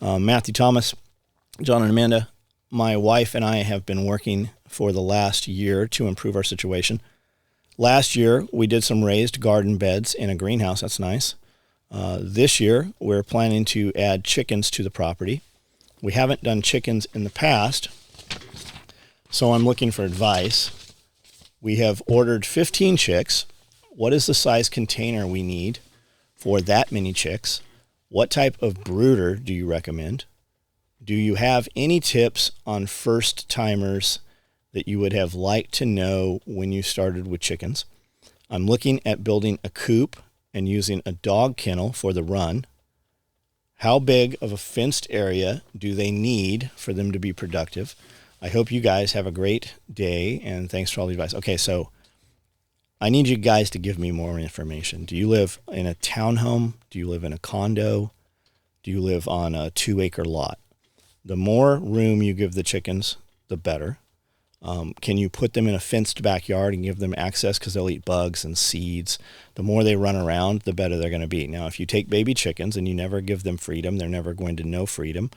Matthew Thomas, John and Amanda, my wife and I have been working for the last year to improve our situation. Last year, we did some raised garden beds in a greenhouse. That's nice. This year, we're planning to add chickens to the property. We haven't done chickens in the past, so I'm looking for advice. We have ordered 15 chicks. What is the size container we need for that many chicks? What type of brooder do you recommend? Do you have any tips on first-timers that you would have liked to know when you started with chickens? I'm looking at building a coop and using a dog kennel for the run. How big of a fenced area do they need for them to be productive? I hope you guys have a great day, and thanks for all the advice. Okay, so I need you guys to give me more information. Do you live in a townhome? Do you live in a condo? Do you live on a 2-acre lot? The more room you give the chickens, the better. Can you put them in a fenced backyard and give them access because they'll eat bugs and seeds? The more they run around, the better they're going to be. Now, if you take baby chickens and you never give them freedom, they're never going to know freedom,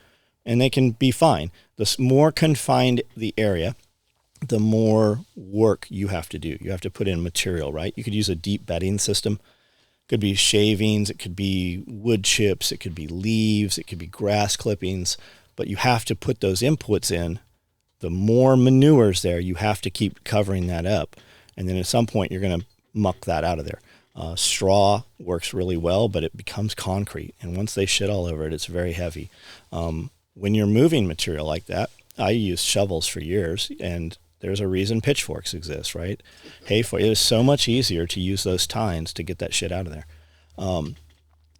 and they can be fine. The more confined the area, the more work you have to do. You have to put in material, right? You could use a deep bedding system. It could be shavings, it could be wood chips, it could be leaves, it could be grass clippings, but you have to put those inputs in. The more manure's there, you have to keep covering that up. And then at some point, you're going to muck that out of there. Straw works really well, but it becomes concrete. And once they shit all over it, it's very heavy. When you're moving material like that, I used shovels for years, and there's a reason pitchforks exist, right? It is so much easier to use those tines to get that shit out of there.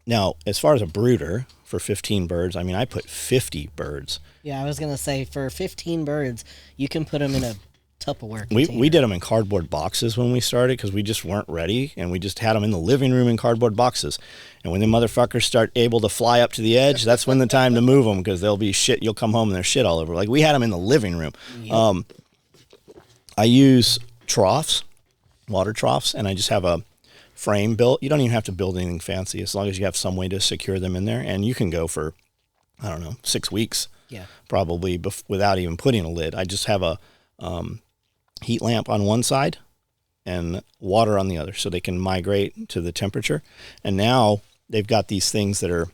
Now, as far as a brooder for 15 birds, I mean, I put 50 birds. Yeah, I was going to say, for 15 birds, you can put them in a Tupperware container. We did them in cardboard boxes when we started because we just weren't ready, and we just had them in the living room in cardboard boxes. And when the motherfuckers start able to fly up to the edge, that's when the time to move them because they'll be shit. You'll come home and there's shit all over. Like, we had them in the living room. Yep. I use troughs, water troughs, and I just have a frame built. You don't even have to build anything fancy as long as you have some way to secure them in there. And you can go for, 6 weeks, probably without even putting a lid. I just have a heat lamp on one side and water on the other so they can migrate to the temperature. And now they've got these things they're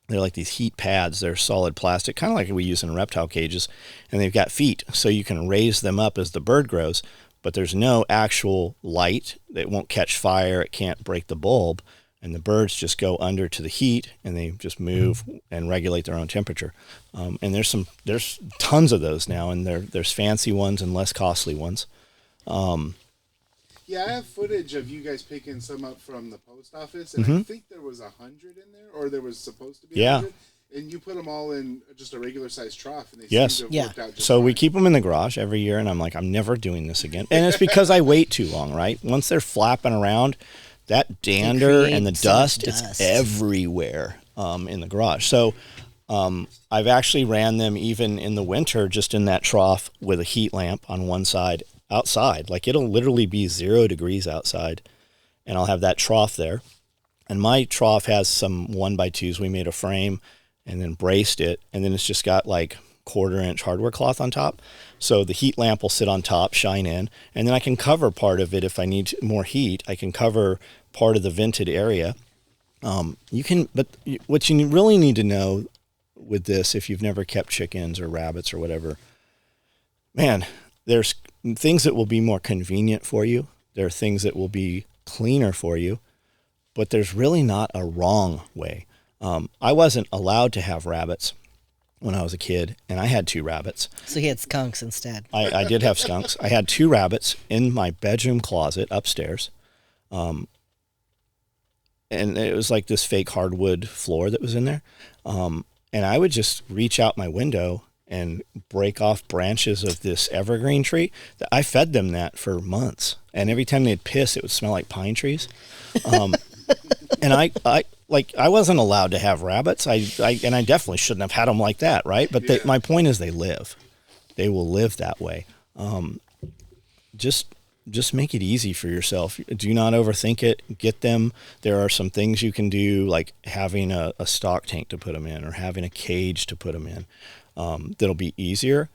like these heat pads. They're solid plastic, kind of like we use in reptile cages. And they've got feet so you can raise them up as the bird grows. But there's no actual light. It won't catch fire. It can't break the bulb. And the birds just go under to the heat, and they just move and regulate their own temperature. And there's tons of those now, and there's fancy ones and less costly ones. Yeah, I have footage of you guys picking some up from the post office, and I think there was 100 in there, or there was supposed to be 100. And you put them all in just a regular size trough, and they seem to have worked out just fine. We keep them in the garage every year, and I'm like, I'm never doing this again. And it's because I wait too long, right? Once they're flapping around, that dander and the dust, it's everywhere in the garage. So I've actually ran them even in the winter, just in that trough with a heat lamp on one side outside. Like, it'll literally be 0 degrees outside, and I'll have that trough there. And my trough has some 1x2s. We made a frame and then braced it, and then it's just got like 1/4-inch hardware cloth on top. So the heat lamp will sit on top, shine in, and then I can cover part of it if I need more heat. I can cover part of the vented area. But what you really need to know with this, if you've never kept chickens or rabbits or whatever, man, there's things that will be more convenient for you. There are things that will be cleaner for you, but there's really not a wrong way. I wasn't allowed to have rabbits when I was a kid, and I had 2 rabbits. So he had skunks instead. I did have skunks. I had 2 rabbits in my bedroom closet upstairs. And it was like this fake hardwood floor that was in there. And I would just reach out my window and break off branches of this evergreen tree. I fed them that for months. And every time they'd piss, it would smell like pine trees. And I wasn't allowed to have rabbits. I definitely shouldn't have had them like that, right? But my point is, they live. They will live that way. Just just make it easy for yourself. Do not overthink it. Get them. There are some things you can do, like having a stock tank to put them in, or having a cage to put them in. That'll be easier.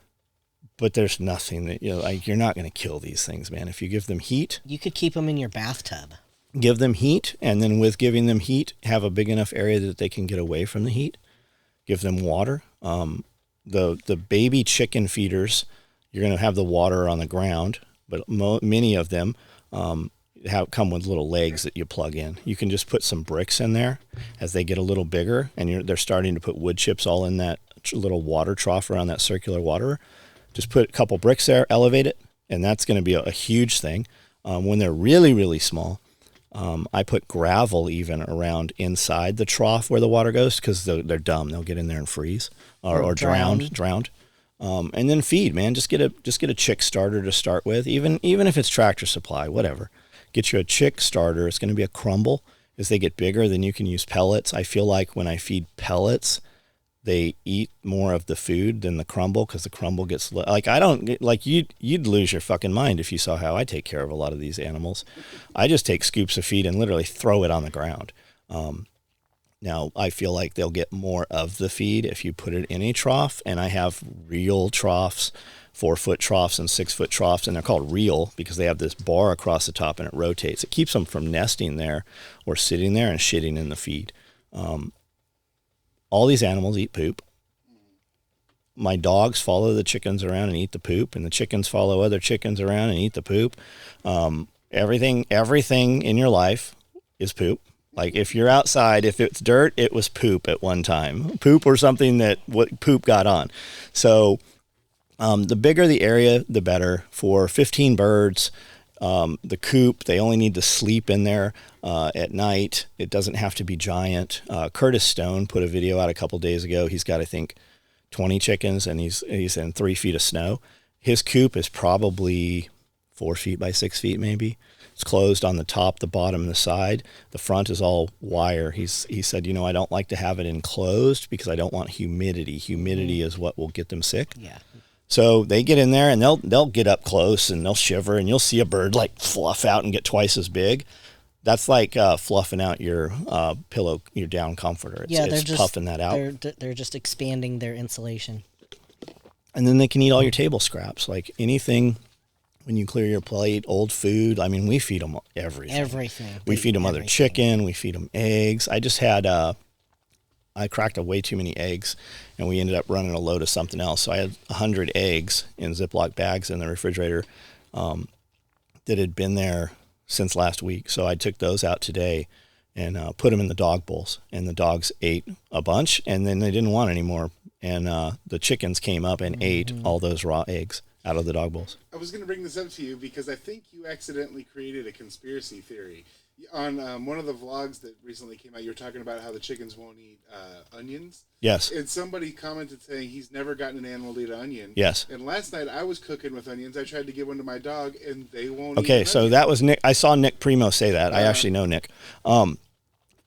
But there's nothing that, like, you're not going to kill these things, man. If you give them heat, you could keep them in your bathtub. Give them heat, and then with giving them heat, have a big enough area that they can get away from the heat. Give them water. The baby chicken feeders, you're going to have the water on the ground, but many of them come with little legs that you plug in. You can just put some bricks in there as they get a little bigger, and they're starting to put wood chips all in that little water trough around that circular water. Just put a couple bricks there, elevate it, and that's going to be a huge thing. When they're really, really small, I put gravel even around inside the trough where the water goes, because they're dumb. They'll get in there and freeze or drowned. And then feed, man. Just get a chick starter to start with, even if it's Tractor Supply, whatever. Get you a chick starter. It's going to be a crumble. As they get bigger, then you can use pellets. I feel like when I feed pellets, they eat more of the food than the crumble, because the crumble gets you'd lose your fucking mind if you saw how I take care of a lot of these animals. I just take scoops of feed and literally throw it on the ground. Now I feel like they'll get more of the feed if you put it in a trough, and I have real troughs, 4-foot troughs and 6-foot troughs, and they're called real because they have this bar across the top and it rotates. It keeps them from nesting there or sitting there and shitting in the feed. All these animals eat poop. My dogs follow the chickens around and eat the poop, and the chickens follow other chickens around and eat the poop. Everything in your life is poop. Like, if you're outside, if it's dirt, it was poop at one time. Poop or something that poop got on. So the bigger the area, the better. For 15 birds, the coop, they only need to sleep in there at night. It doesn't have to be giant. Curtis Stone put a video out a couple days ago. He's got, I think, 20 chickens, and he's in 3 feet of snow. His coop is probably 4 feet by 6 feet, maybe. It's closed on the top, the bottom, and the side. The front is all wire. He said, I don't like to have it enclosed because I don't want humidity. Humidity is what will get them sick. Yeah. So they get in there and they'll get up close and they'll shiver, and you'll see a bird like fluff out and get twice as big. That's like fluffing out your pillow, your down comforter. It's just puffing that out. They're just expanding their insulation. And then they can eat all your table scraps, like anything. When you clear your plate, old food. I mean, we feed them everything. Everything. We feed them other chicken. We feed them eggs. I just had I cracked way too many eggs, and we ended up running a load of something else. So I had 100 eggs in Ziploc bags in the refrigerator that had been there since last week. So I took those out today and put them in the dog bowls, and the dogs ate a bunch, and then they didn't want any more. And the chickens came up and ate all those raw eggs out of the dog bowls. I was going to bring this up to you because I think you accidentally created a conspiracy theory. On one of the vlogs that recently came out, you were talking about how the chickens won't eat onions. Yes. And somebody commented saying he's never gotten an animal to eat an onion. Yes. And last night I was cooking with onions. I tried to give one to my dog, and they won't eat Okay, so that was Nick. I saw Nick Primo say that. I actually know Nick.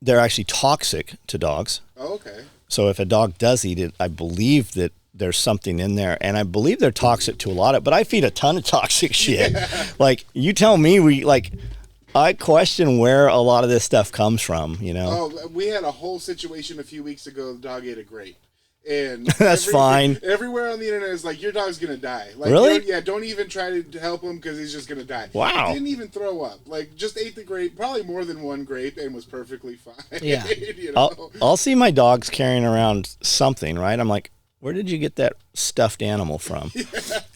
They're actually toxic to dogs. Oh, okay. So if a dog does eat it, I believe that there's something in there, and I believe they're toxic to a lot of, but I feed a ton of toxic shit. Yeah. Like, you tell me, I question where a lot of this stuff comes from, Oh, we had a whole situation a few weeks ago. The dog ate a grape. And that's fine. Everywhere on the internet is like, your dog's going to die. Like, really? Don't even try to help him because he's just going to die. Wow. He didn't even throw up. Like, just ate the grape, probably more than one grape, and was perfectly fine. Yeah. I'll see my dogs carrying around something, right? I'm like, where did you get that stuffed animal from? Yeah.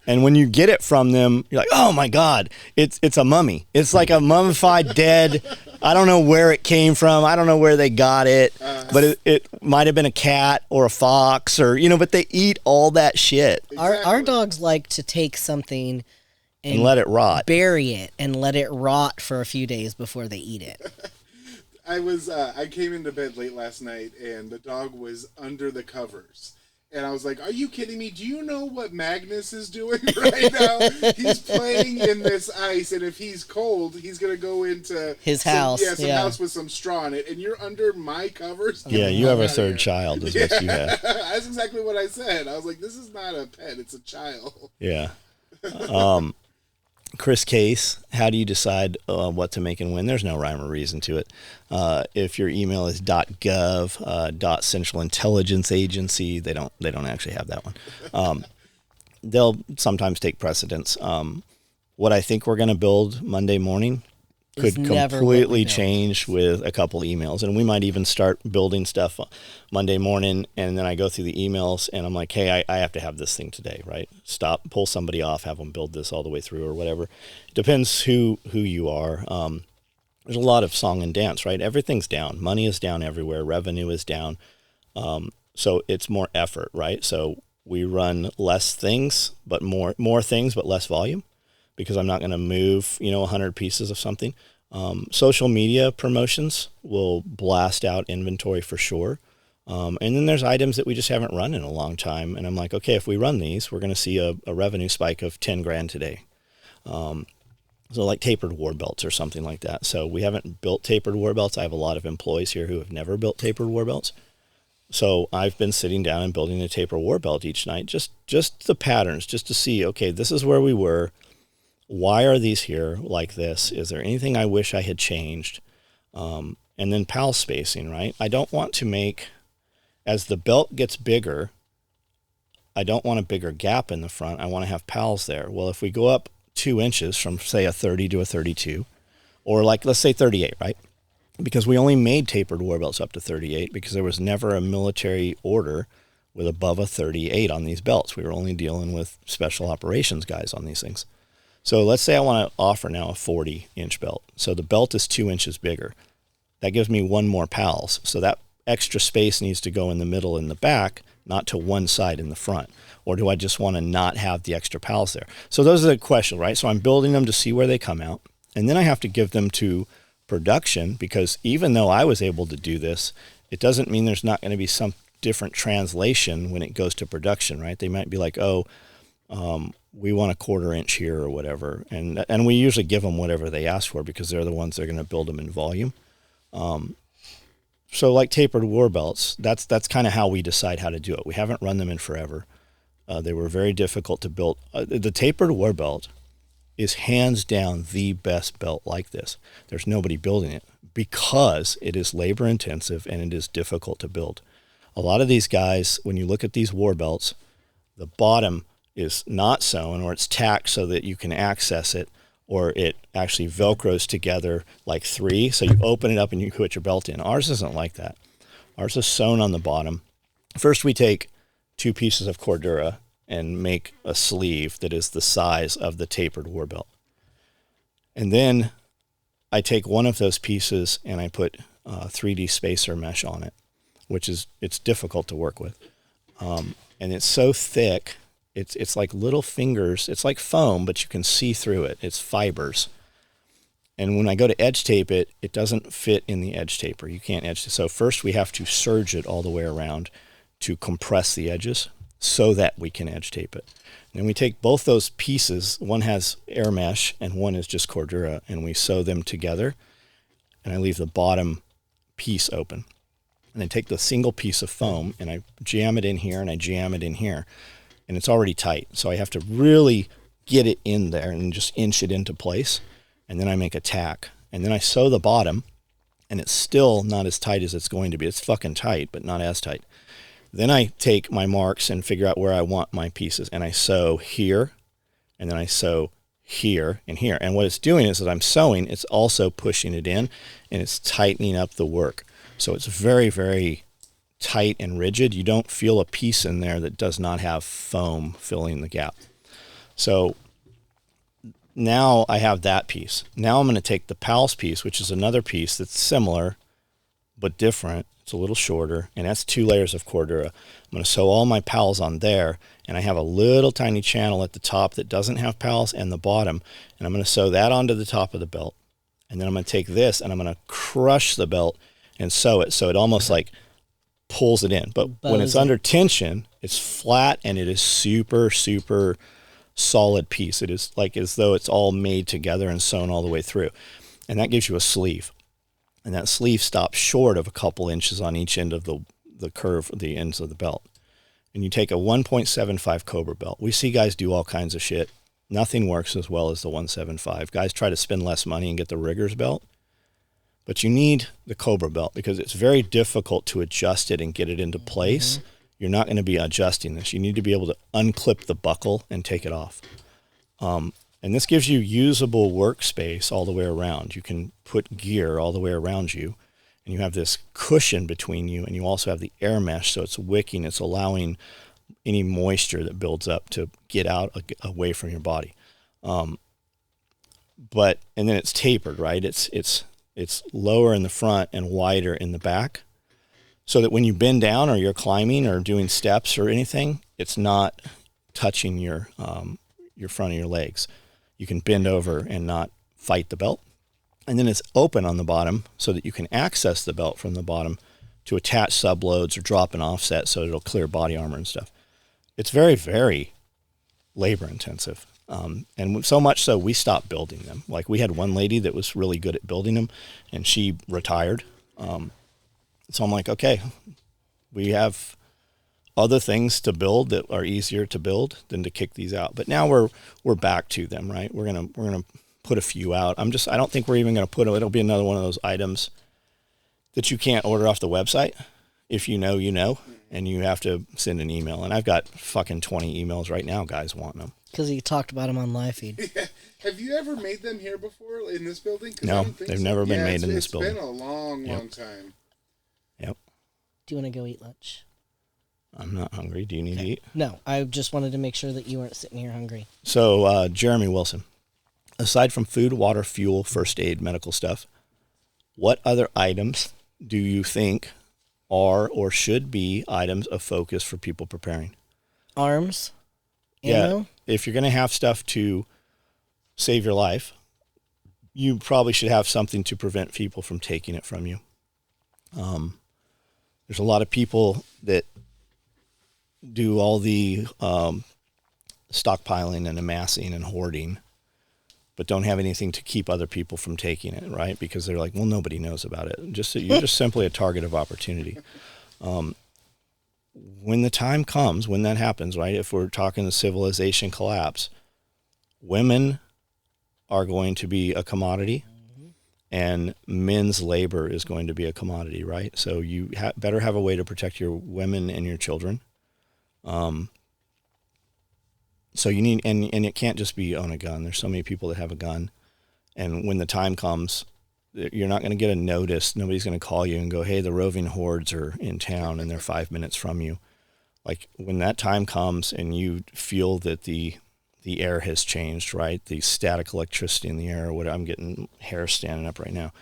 And when you get it from them, you're like, oh my God, it's a mummy. It's like a mummified dead. I don't know where it came from. I don't know where they got it, but it might have been a cat or a fox or, but they eat all that shit. Exactly. Our dogs like to take something and let it rot, bury it and let it rot for a few days before they eat it. I came into bed late last night and the dog was under the covers. And I was like, are you kidding me? Do you know what Magnus is doing right now? He's playing in this ice, and if he's cold, he's going to go into his house. Some house with some straw in it, and you're under my covers? Yeah, you have a third child is what you have. That's exactly what I said. I was like, this is not a pet, it's a child. Yeah. Chris Case, how do you decide what to make and when? There's no rhyme or reason to it. If your email is .gov, Central Intelligence Agency, they don't actually have that one. They'll sometimes take precedence. What I think we're going to build Monday morning could completely change with a couple emails. And we might even start building stuff Monday morning, and then I go through the emails and I'm like, hey, I have to have this thing today, right? Stop, pull somebody off, have them build this all the way through or whatever. It depends who you are. There's a lot of song and dance, right? Everything's down. Money is down everywhere. Revenue is down. So it's more effort, right? So we run less things, but more things, but less volume, because I'm not going to move, 100 pieces of something. Social media promotions will blast out inventory for sure. And then there's items that we just haven't run in a long time. And I'm like, okay, if we run these, we're going to see a revenue spike of 10 grand today. So like tapered war belts or something like that. So we haven't built tapered war belts. I have a lot of employees here who have never built tapered war belts. So I've been sitting down and building a tapered war belt each night, just the patterns, just to see, okay, this is where we were. Why are these here like this? Is there anything I wish I had changed? And then PAL spacing, right? I don't want to make, as the belt gets bigger, I don't want a bigger gap in the front. I want to have PALs there. Well, if we go up 2 inches from, say, a 30 to a 32, or like, let's say 38, right? Because we only made tapered war belts up to 38 because there was never a military order with above a 38 on these belts. We were only dealing with special operations guys on these things. So let's say I want to offer now a 40-inch belt. So the belt is 2 inches bigger. That gives me one more PALs. So that extra space needs to go in the middle and the back, not to one side in the front. Or do I just want to not have the extra PALs there? So those are the questions, right? So I'm building them to see where they come out. And then I have to give them to production, because even though I was able to do this, it doesn't mean there's not going to be some different translation when it goes to production, right? They might be like, we want a 1/4 inch here or whatever. And we usually give them whatever they ask for because they're the ones that are going to build them in volume. So like tapered war belts, that's kind of how we decide how to do it. We haven't run them in forever. They were very difficult to build. The tapered war belt is hands down the best belt like this. There's nobody building it because it is labor intensive and it is difficult to build. A lot of these guys, when you look at these war belts, the bottom is not sewn, or it's tacked so that you can access it, or it actually Velcros together like 3. So you open it up and you put your belt in. Ours isn't like that. Ours is sewn on the bottom. First, we take 2 pieces of Cordura and make a sleeve that is the size of the tapered war belt. And then I take one of those pieces and I put 3D spacer mesh on it, it's difficult to work with. And it's so thick. It's like little fingers. It's like foam, but you can see through it. It's fibers. And when I go to edge tape it, it doesn't fit in the edge taper. You can't edge it. So first we have to serge it all the way around to compress the edges so that we can edge tape it. And then we take both those pieces. One has air mesh and one is just Cordura, and we sew them together. And I leave the bottom piece open. And I take the single piece of foam and I jam it in here and I jam it in here. And it's already tight. So I have to really get it in there and just inch it into place. And then I make a tack. And then I sew the bottom, and it's still not as tight as it's going to be. It's fucking tight, but not as tight. Then I take my marks and figure out where I want my pieces. And I sew here, and then I sew here and here. And what it's doing is that I'm sewing, it's also pushing it in, and it's tightening up the work. So it's very, very tight and rigid. You don't feel a piece in there that does not have foam filling the gap. So now I have that piece. Now I'm going to take the PALS piece, which is another piece that's similar but different. It's a little shorter, and that's 2 layers of Cordura. I'm going to sew all my PALs on there, and I have a little tiny channel at the top that doesn't have PALs, and the bottom, and I'm going to sew that onto the top of the belt. And then I'm going to take this and I'm going to crush the belt and sew it so it almost like pulls it in. But when it's under tension, it's flat and it is super, super solid piece. It is like as though it's all made together and sewn all the way through. And that gives you a sleeve. And that sleeve stops short of a couple inches on each end of the curve, the ends of the belt. And you take a 1.75 Cobra belt. We see guys do all kinds of shit. Nothing works as well as the 175. Guys try to spend less money and get the Riggers belt, but you need the Cobra belt because it's very difficult to adjust it and get it into place. You're not going to be adjusting this. You need to be able to unclip the buckle and take it off. And this gives you usable workspace all the way around. You can put gear all the way around you, and you have this cushion between you, and you also have the air mesh, so it's wicking. It's allowing any moisture that builds up to get out away from your body. And then it's tapered, right? It's lower in the front and wider in the back, so that when you bend down or you're climbing or doing steps or anything, it's not touching your front of your legs. You can bend over and not fight the belt. And then it's open on the bottom so that you can access the belt from the bottom to attach subloads or drop an offset so it'll clear body armor and stuff. It's very, very labor intensive. And so much so we stopped building them. Like we had one lady that was really good at building them and she retired. So I'm like, okay, we have other things to build that are easier to build than to kick these out. But now we're back to them, right? We're gonna put a few out. I don't think we're even gonna put them. It'll be another one of those items that you can't order off the website. If you know, you know, and you have to send an email. And I've got fucking 20 emails right now, guys wanting them. Because you talked about them on live feed. Yeah. Have you ever made them here before in this building? No, they've never been made in this building. It's been a long time. Yep. Do you want to go eat lunch? I'm not hungry. Do you need to eat? No, I just wanted to make sure that you weren't sitting here hungry. So, Jeremy Wilson, aside from food, water, fuel, first aid, medical stuff, what other items do you think are or should be items of focus for people preparing? Arms, ammo. Yeah, if you're going to have stuff to save your life, you probably should have something to prevent people from taking it from you. There's a lot of people that do all the stockpiling and amassing and hoarding, but don't have anything to keep other people from taking it, right? Because they're like, well, nobody knows about it. You're just simply a target of opportunity. When the time comes, when that happens, right? If we're talking the civilization collapse, women are going to be a commodity, and men's labor is going to be a commodity, right? So you better have a way to protect your women and your children. So you need, and it can't just be own a gun. There's so many people that have a gun, and when the time comes, you're not going to get a notice. Nobody's going to call you and go, hey, the roving hordes are in town and they're 5 minutes from you. Like when that time comes and you feel that the air has changed, right? The static electricity in the air, I'm getting hair standing up right now.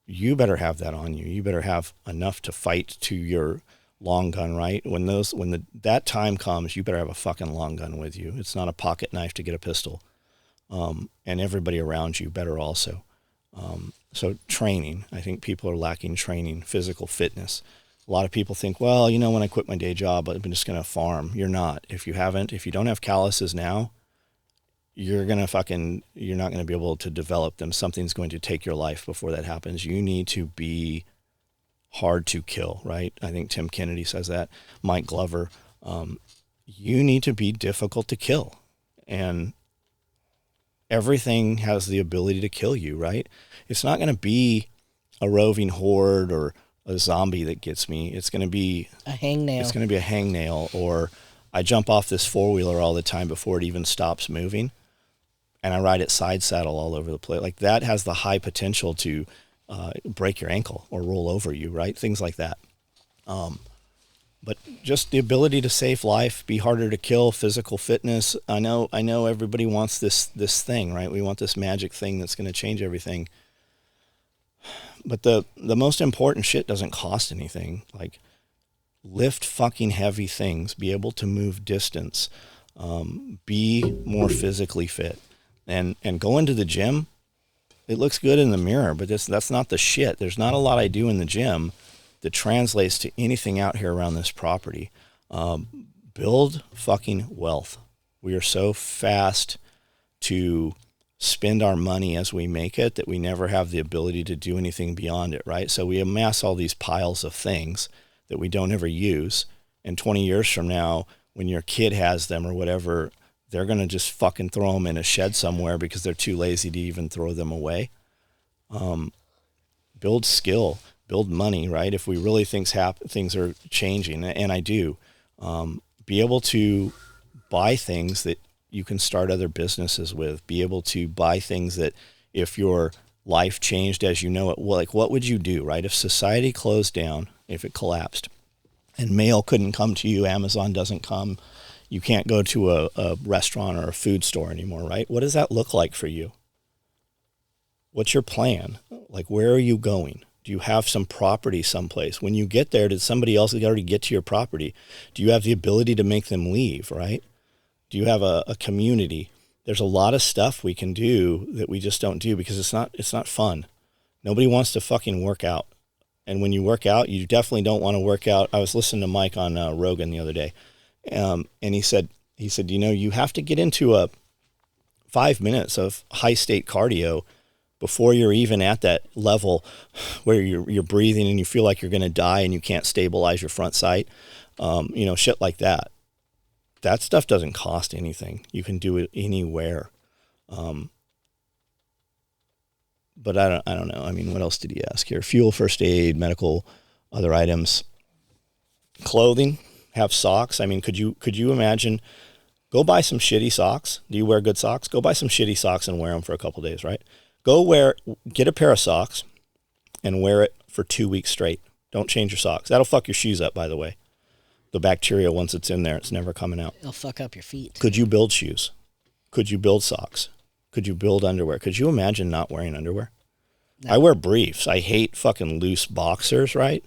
You better have that on you. You better have enough to fight to your long gun, right? When that time comes, you better have a fucking long gun with you. It's not a pocket knife to get a pistol. And everybody around you better also. So training, I think people are lacking training, physical fitness. A lot of people think, well, when I quit my day job, I'm just going to farm. You're not. If you don't have calluses now, you're not going to be able to develop them. Something's going to take your life before that happens. You need to be hard to kill, right? I think Tim Kennedy says that. Mike Glover. You need to be difficult to kill. And everything has the ability to kill you, right? It's not going to be a roving horde or a zombie that gets me. It's going to be a hangnail. It's going to be a hangnail, or I jump off this four-wheeler all the time before it even stops moving, and I ride it side saddle all over the place. Like that has the high potential to break your ankle or roll over you, right? Things like that. But just the ability to save life, be harder to kill, physical fitness. I know everybody wants this thing, right? We want this magic thing that's going to change everything. But the most important shit doesn't cost anything. Like lift fucking heavy things, be able to move distance, be more physically fit, and go into the gym. It looks good in the mirror, but that's not the shit. There's not a lot I do in the gym that translates to anything out here around this property. Build fucking wealth. We are so fast to spend our money as we make it that we never have the ability to do anything beyond it, right? So we amass all these piles of things that we don't ever use. And 20 years from now, when your kid has them or whatever, they're going to just fucking throw them in a shed somewhere because they're too lazy to even throw them away. Build skill, build money, right? If we really think things are changing, and I do, be able to buy things that you can start other businesses with, be able to buy things that if your life changed as you know it, like what would you do, right? If society closed down, if it collapsed, and mail couldn't come to you, Amazon doesn't come, you can't go to a restaurant or a food store anymore, right? What does that look like for you? What's your plan? Like, where are you going? Do you have some property someplace? When you get there, did somebody else already get to your property? Do you have the ability to make them leave, right? Do you have a community? There's a lot of stuff we can do that we just don't do because it's not fun. Nobody wants to fucking work out. And when you work out, you definitely don't want to work out. I was listening to Mike on Rogan the other day, and he said, you have to get into a 5 minutes of high state cardio before you're even at that level where you're breathing and you feel like you're going to die and you can't stabilize your front sight. Shit like that. That stuff doesn't cost anything. You can do it anywhere. But I don't know. I mean, what else did he ask here? Fuel, first aid, medical, other items, clothing, have socks. I mean, could you imagine, go buy some shitty socks. Do you wear good socks? Go buy some shitty socks and wear them for a couple days, right? Get a pair of socks and wear it for 2 weeks straight. Don't change your socks. That'll fuck your shoes up, by the way. The bacteria, once it's in there, it's never coming out. It'll fuck up your feet. Could you build shoes? Could you build socks? Could you build underwear? Could you imagine not wearing underwear? No. I wear briefs. I hate fucking loose boxers, right?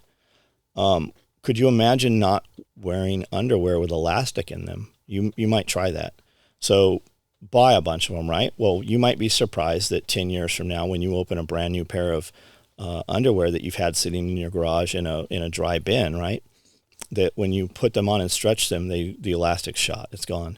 Could you imagine not wearing underwear with elastic in them? You might try that. So buy a bunch of them, right? Well, you might be surprised that 10 years from now, when you open a brand new pair of underwear that you've had sitting in your garage in a dry bin, right? That when you put them on and stretch them, the elastic's shot. It's gone.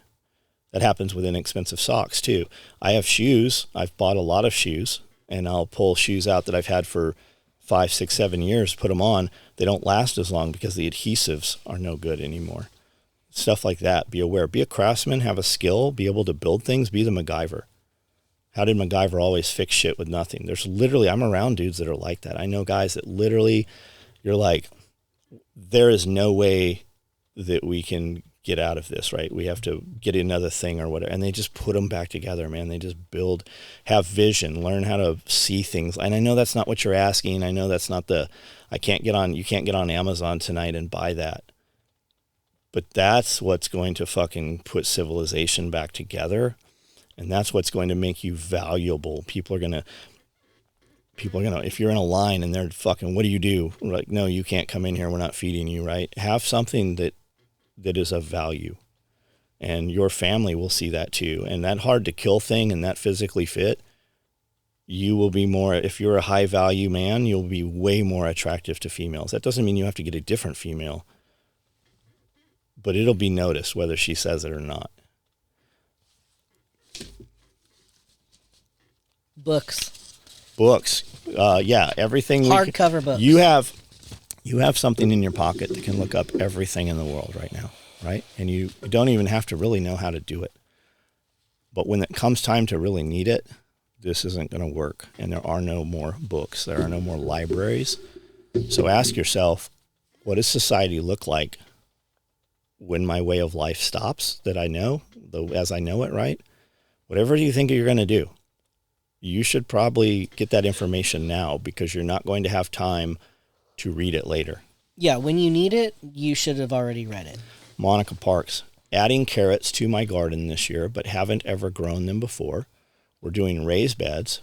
That happens with inexpensive socks too. I have shoes. I've bought a lot of shoes, and I'll pull shoes out that I've had for 5, 6, 7 years, put them on. They don't last as long because the adhesives are no good anymore. Stuff like that. Be aware. Be a craftsman. Have a skill. Be able to build things. Be the MacGyver. How did MacGyver always fix shit with nothing? There's literally, I'm around dudes that are like that. I know guys that literally, you're like, there is no way that we can get out of this, right? We have to get another thing or whatever. And they just put them back together, man. They just build, have vision, learn how to see things. And I know that's not what you're asking. I know that's not you can't get on Amazon tonight and buy that. But that's what's going to fucking put civilization back together. And that's what's going to make you valuable. People are going to, if you're in a line and they're fucking, what do you do? We're like, no, you can't come in here. We're not feeding you, right? Have something that is of value. And your family will see that too. And that hard to kill thing and that physically fit, you will be more, if you're a high value man, you'll be way more attractive to females. That doesn't mean you have to get a different female, but it'll be noticed whether she says it or not. Books. Yeah, everything. Hardcover books. You have something in your pocket that can look up everything in the world right now, right? And you don't even have to really know how to do it. But when it comes time to really need it, this isn't going to work. And there are no more books. There are no more libraries. So ask yourself, what does society look like when my way of life stops that I know, as I know it, right? Whatever you think you're going to do, you should probably get that information now because you're not going to have time to read it later. Yeah, when you need it, you should have already read it. Monica Parks, adding carrots to my garden this year, but haven't ever grown them before. We're doing raised beds,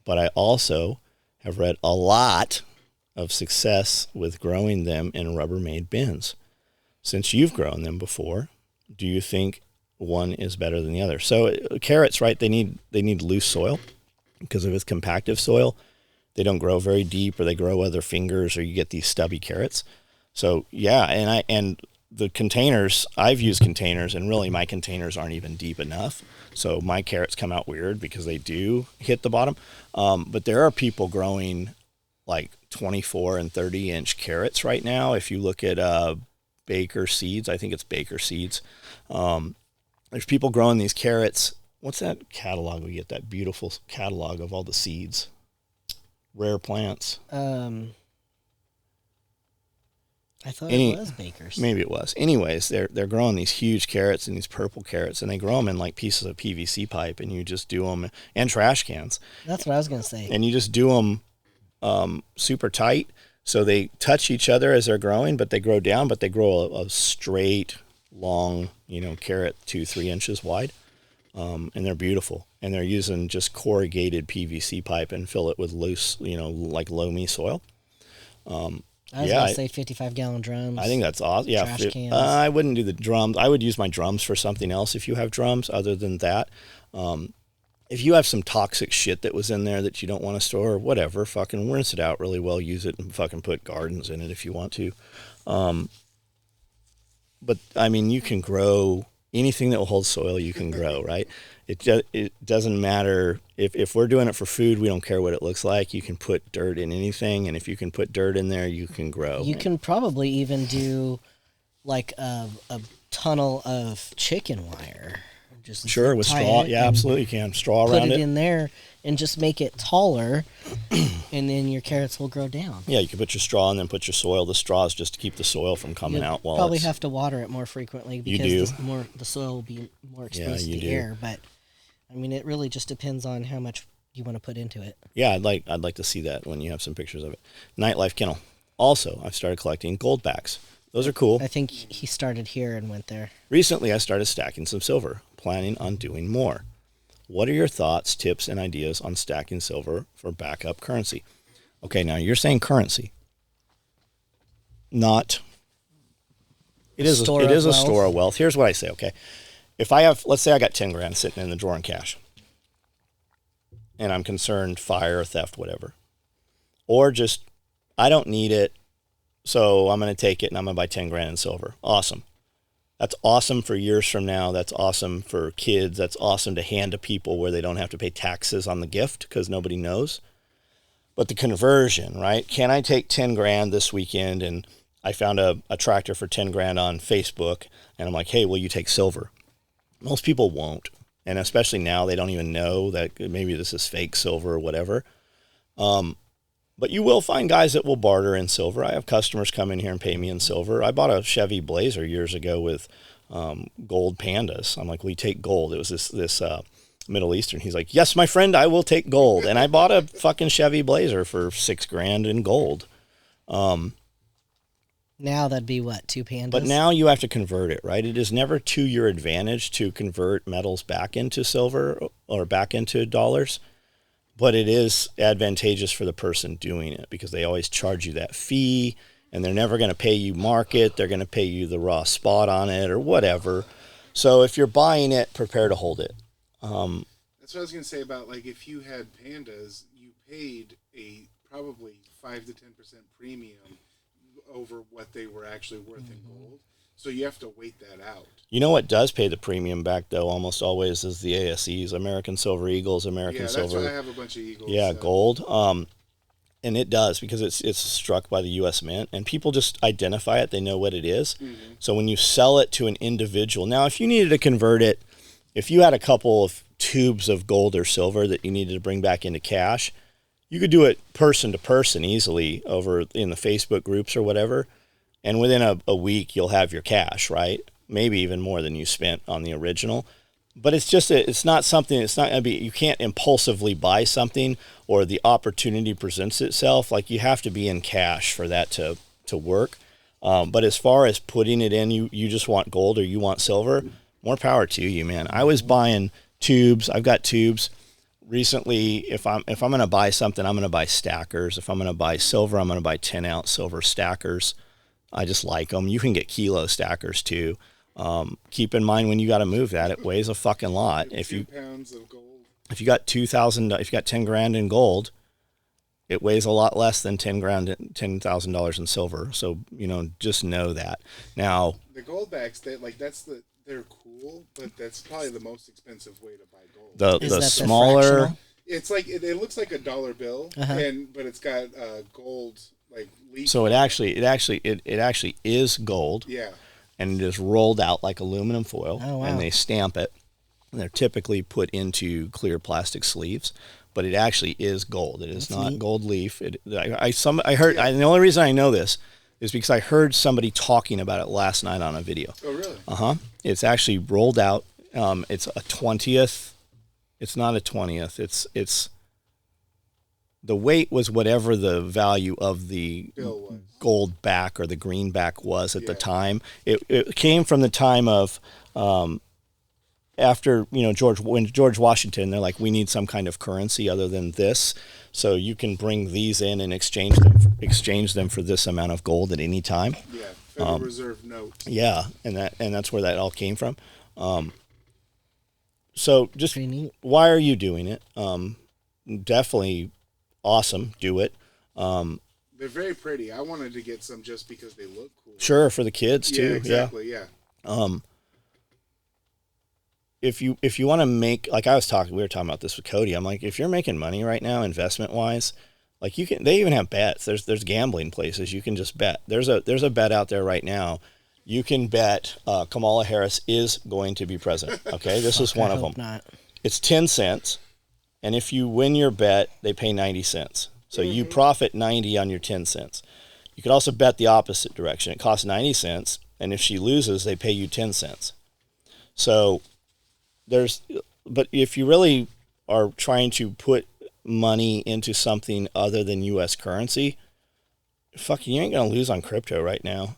but I also have read a lot of success with growing them in Rubbermaid bins. Since you've grown them before, do you think one is better than the other? So carrots, right, they need loose soil because if it's compactive soil, they don't grow very deep or they grow other fingers or you get these stubby carrots. So yeah, and the containers, I've used containers and really my containers aren't even deep enough. So my carrots come out weird because they do hit the bottom. But there are people growing like 24 and 30 inch carrots right now. If you look at Baker Seeds, I think it's Baker Seeds. There's people growing these carrots. What's that catalog we get? That beautiful catalog of all the seeds, rare plants. I thought it was Baker's. Maybe it was. Anyways, they're growing these huge carrots and these purple carrots, and they grow them in like pieces of PVC pipe, and you just do them, and trash cans. That's what I was gonna say. And you just do them super tight, so they touch each other as they're growing, but they grow down, but they grow a straight, long, carrot 2-3 inches wide, and they're beautiful. And they're using just corrugated PVC pipe and fill it with loose, like loamy soil. I was going to say 55-gallon drums. I think that's awesome. Yeah, trash cans. I wouldn't do the drums. I would use my drums for something else if you have drums other than that. If you have some toxic shit that was in there that you don't want to store or whatever, fucking rinse it out really well, use it, and fucking put gardens in it if you want to. But, I mean, you can grow anything that will hold soil, you can grow, right? It doesn't matter. If we're doing it for food, we don't care what it looks like. You can put dirt in anything, and if you can put dirt in there, you can grow. You can probably even do like a tunnel of chicken wire. Just sure, with straw. Yeah, absolutely you can. Straw around it. Put it in there and just make it taller, and then your carrots will grow down. Yeah, you can put your straw and then put your soil. The straw is just to keep the soil from coming out. While probably have to water it more frequently because the soil will be more exposed to air. But I mean, it really just depends on how much you want to put into it. Yeah, I'd like to see that when you have some pictures of it. Nightlife Kennel. Also, I've started collecting gold backs. Those are cool. I think he started here and went there. Recently, I started stacking some silver, planning on doing more. What are your thoughts, tips, and ideas on stacking silver for backup currency? Okay, now you're saying currency. Not. It is a store of wealth. Here's what I say, okay? If I have, let's say I got 10 grand sitting in the drawer in cash, and I'm concerned fire, theft, whatever. Or just, I don't need it, so I'm going to take it and I'm going to buy 10 grand in silver. Awesome. That's awesome for years from now. That's awesome for kids. That's awesome to hand to people where they don't have to pay taxes on the gift because nobody knows. But the conversion, right? Can I take 10 grand this weekend and I found a tractor for 10 grand on Facebook and I'm like, hey, will you take silver? Most people won't. And especially now, they don't even know that maybe this is fake silver or whatever. But you will find guys that will barter in silver. I have customers come in here and pay me in silver. I bought a Chevy Blazer years ago with gold pandas. I'm like, we take gold. It was this Middle Eastern. He's like, yes, my friend, I will take gold. And I bought a fucking Chevy Blazer for $6,000 in gold. Now that'd be what, 2 pandas? But now you have to convert it, right? It is never to your advantage to convert metals back into silver or back into dollars. But it is advantageous for the person doing it because they always charge you that fee and they're never going to pay you market. They're going to pay you the raw spot on it or whatever. So if you're buying it, prepare to hold it. That's what I was going to say about, like, if you had pandas, you paid a probably 5 to 10% premium over what they were actually worth in gold. So you have to wait that out. You know what does pay the premium back, though, almost always is the ASEs, American Silver Eagles, American Silver. Yeah, that's why I have a bunch of Eagles. Yeah, gold. And it does because it's struck by the U.S. Mint, and people just identify it. They know what it is. Mm-hmm. So when you sell it to an individual, now if you needed to convert it, if you had a couple of tubes of gold or silver that you needed to bring back into cash, you could do it person to person easily over in the Facebook groups or whatever. And within a week, you'll have your cash, right? Maybe even more than you spent on the original. But it's just, it's not something, it's not going to be, you can't impulsively buy something or the opportunity presents itself. Like you have to be in cash for that to work. But as far as putting it in, you just want gold or you want silver, more power to you, man. I was buying tubes. I've got tubes. Recently, if I'm going to buy something, I'm going to buy stackers. If I'm going to buy silver, I'm going to buy 10-ounce silver stackers. I just like them. You can get kilo stackers too. Keep in mind when you got to move that, it weighs a fucking lot. If 2 pounds of gold. If you got 2,000, if you got 10 grand in gold, it weighs a lot less than $10,000 in silver. So just know that. Now the gold backs, they're cool, but that's probably the most expensive way to buy gold. The smaller. It's like it looks like a dollar bill, but it's got gold like leaf. So it actually is gold. Yeah. and it is rolled out like aluminum foil, Oh, wow. and they stamp it. And they're typically put into clear plastic sleeves, but it actually is gold. It is not gold leaf. I heard. The only reason I know this is because I heard somebody talking about it last night on a video. Oh, really? It's actually rolled out. It's a 20th. It's not a 20th. It's the weight was whatever the value of the gold back or the green back was at the time. It came from the time of after, when George Washington, they're like, we need some kind of currency other than this. So you can bring these in and exchange them for this amount of gold at any time. Yeah, Federal Reserve notes. Yeah, and that's where that all came from. So just why are you doing it? Definitely awesome. Do it. They're very pretty. I wanted to get some just because they look cool. Sure, for the kids too. Yeah, exactly. Yeah. If you want to make, like we were talking about this with Cody. I'm like, if you're making money right now, investment wise, like they even have bets. There's gambling places you can just bet. There's a bet out there right now. You can bet Kamala Harris is going to be president. Okay, this is one of them. Not. It's 10 cents, and if you win your bet, they pay 90 cents. So you profit 90 on your 10 cents. You could also bet the opposite direction. It costs 90 cents, and if she loses, they pay you 10 cents. So but if you really are trying to put money into something other than U.S. currency, you ain't gonna lose on crypto right now.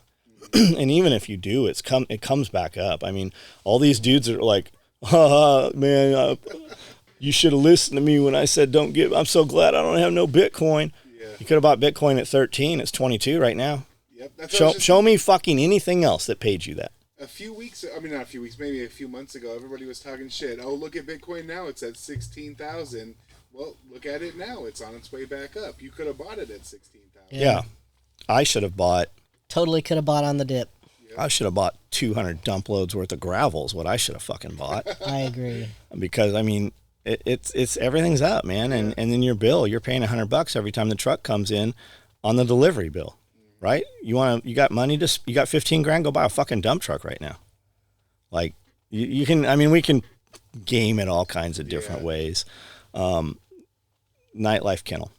And even if you do, it comes back up. I mean, all these dudes are like, man, you should have listened to me when I said don't give. I'm so glad I don't have no Bitcoin. Yeah. You could have bought Bitcoin at 13. It's 22 right now. Yep. Show me fucking anything else that paid you that. Not a few weeks, maybe a few months ago, everybody was talking shit. Oh, look at Bitcoin now. It's at 16,000. Well, look at it now. It's on its way back up. You could have bought it at 16,000. Yeah. I should have bought. Totally could have bought on the dip. Yep. I should have bought 200 dump loads worth of gravel is what I should have fucking bought. I agree. Because, I mean, it's everything's up, man. And then your bill, you're paying $100 every time the truck comes in on the delivery bill. Right? You got money you got 15 grand, go buy a fucking dump truck right now. Like you can, I mean, we can game it all kinds of different ways. Nightlife Kennel.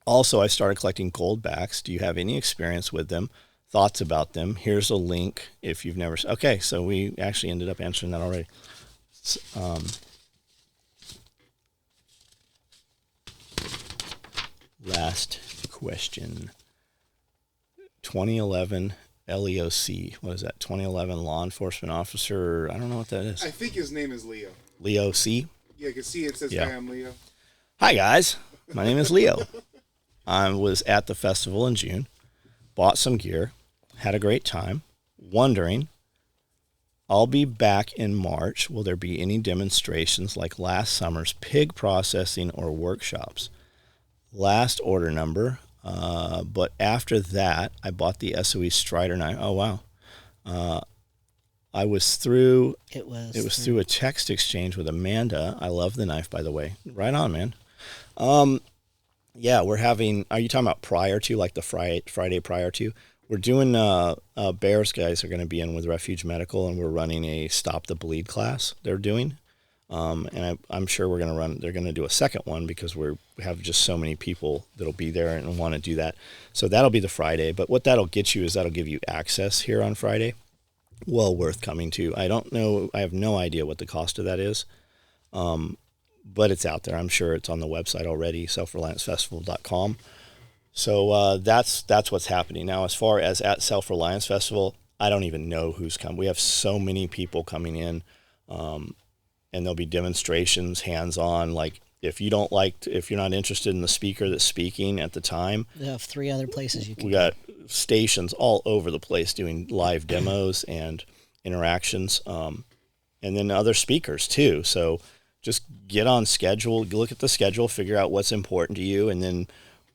Also, I started collecting gold backs. Do you have any experience with them? Thoughts about them? Here's a link if you've never. Okay, so we actually ended up answering that already. Last question. 2011 LEOC. What is that? 2011 law enforcement officer. I don't know what that is. I think his name is Leo. Leo C? Yeah, you can see it says, Hi, I'm Leo. Hi, guys. My name is Leo. I was at the festival in June, bought some gear, had a great time, wondering, I'll be back in March. Will there be any demonstrations like last summer's pig processing or workshops? Last order number. But after that, I bought the SOE Strider knife. Oh, wow. I was through. It was through a text exchange with Amanda. I love the knife, by the way. Right on, man. Yeah, we're having. Are you talking about prior to, like the Friday prior to? We're doing. Bears guys are going to be in with Refuge Medical, and we're running a Stop the Bleed class. They're doing. And I'm sure they're going to do a second one because we have just so many people that'll be there and want to do that. So that'll be the Friday. But what that'll get you is that'll give you access here on Friday. Well worth coming to. I don't know. I have no idea what the cost of that is. But it's out there. I'm sure it's on the website already, selfreliancefestival.com. So that's what's happening. Now, as far as at Self-Reliance Festival, I don't even know who's coming. We have so many people coming in. And there'll be demonstrations, hands-on. Like if you're not interested in the speaker that's speaking at the time, they have 3 other places you can. We got stations all over the place doing live demos and interactions, and then other speakers too. So just get on schedule, look at the schedule, figure out what's important to you, and then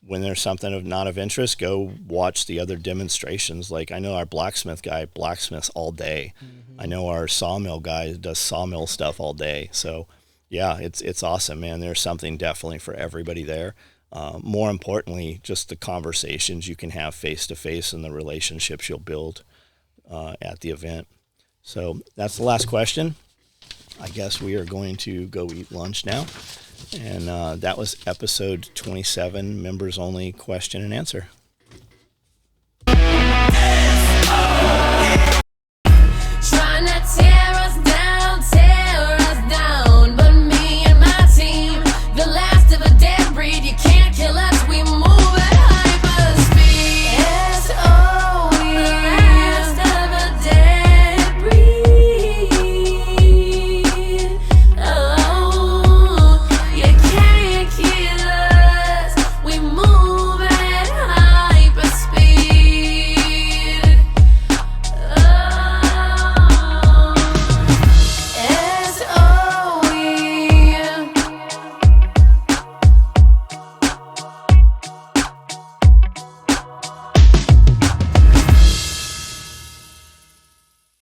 when there's something not of interest, go watch the other demonstrations. Like I know our blacksmith guy blacksmiths all day. Mm-hmm. I know our sawmill guy does sawmill stuff all day. So yeah, it's awesome, man. There's something definitely for everybody there. More importantly, just the conversations you can have face to face and the relationships you'll build. at the event. So that's the last question. I guess we are going to go eat lunch now. And that was episode 27, members only question and answer.